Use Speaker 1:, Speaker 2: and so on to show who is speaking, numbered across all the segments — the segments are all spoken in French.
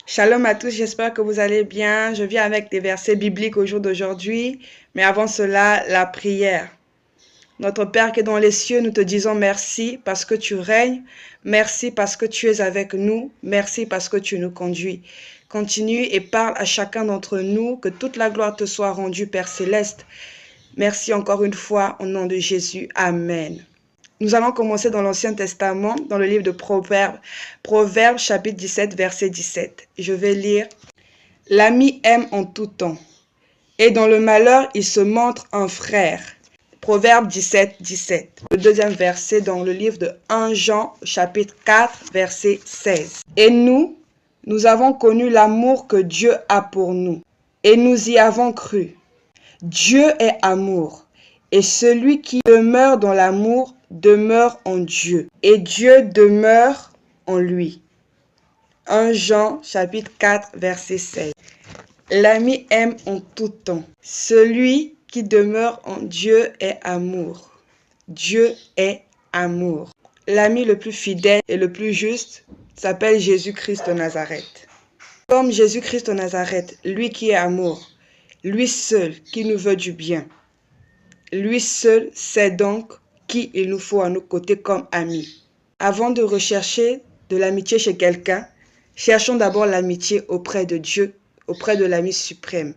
Speaker 1: Shalom à tous, j'espère que vous allez bien. Je viens avec des versets bibliques au jour d'aujourd'hui, mais avant cela, la prière. Notre Père qui est dans les cieux, nous te disons merci parce que tu règnes, merci parce que tu es avec nous, merci parce que tu nous conduis. Continue et parle à chacun d'entre nous, que toute la gloire te soit rendue, Père Céleste. Merci encore une fois, au nom de Jésus. Amen. Nous allons commencer dans l'Ancien Testament, dans le livre de Proverbes, Proverbes chapitre 17, verset 17. Je vais lire. « L'ami aime en tout temps, et dans le malheur, il se montre un frère. » Proverbes 17, 17. Le deuxième verset dans le livre de 1 Jean, chapitre 4, verset 16. « Et nous avons connu l'amour que Dieu a pour nous, et nous y avons cru. Dieu est amour, et celui qui demeure dans l'amour demeure en Dieu, et Dieu demeure en lui. » 1 Jean chapitre 4 verset 16. L'ami aime en tout temps. Celui qui demeure en Dieu est amour. Dieu est amour. L'ami le plus fidèle et le plus juste s'appelle Jésus-Christ de Nazareth. Comme Jésus-Christ de Nazareth, lui qui est amour, lui seul qui nous veut du bien. Lui seul sait donc qui il nous faut à nos côtés comme amis. Avant de rechercher de l'amitié chez quelqu'un, cherchons d'abord l'amitié auprès de Dieu, auprès de l'ami suprême.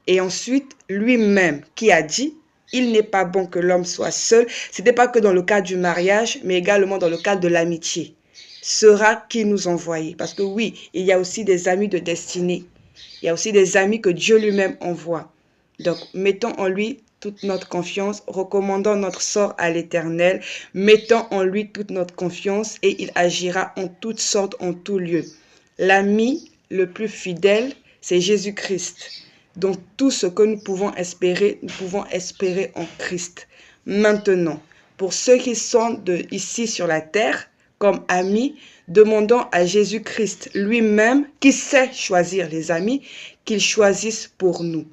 Speaker 1: Et ensuite, lui-même qui a dit, il n'est pas bon que l'homme soit seul. Ce n'était pas que dans le cadre du mariage, mais également dans le cadre de l'amitié. Sera qui nous envoie. Parce que oui, il y a aussi des amis de destinée. Il y a aussi des amis que Dieu lui-même envoie. Donc, mettons en lui toute notre confiance, recommandons notre sort à l'Éternel, mettons en lui toute notre confiance et il agira en toutes sortes, en tout lieu. L'ami le plus fidèle, c'est Jésus-Christ. Donc, tout ce que nous pouvons espérer en Christ. Maintenant, pour ceux qui sont ici sur la terre, comme amis, demandons à Jésus-Christ lui-même, qui sait choisir les amis, qu'il choisisse pour nous.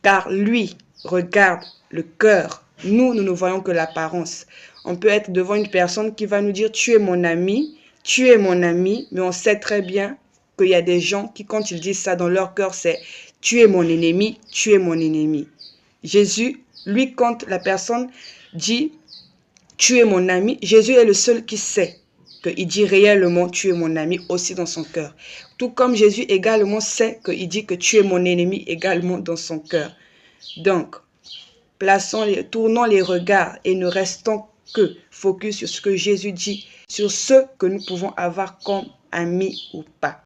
Speaker 1: Car lui regarde le cœur. Nous ne voyons que l'apparence. On peut être devant une personne qui va nous dire « tu es mon ami », mais on sait très bien qu'il y a des gens qui, quand ils disent ça dans leur cœur, c'est « tu es mon ennemi ». Jésus, lui, quand la personne dit « tu es mon ami », Jésus est le seul qui sait qu'il dit réellement « tu es mon ami » aussi dans son cœur. Tout comme Jésus également sait qu'il dit que tu es mon ennemi également dans son cœur. Donc, tournons les regards et ne restons que focus sur ce que Jésus dit, sur ce que nous pouvons avoir comme amis ou pas.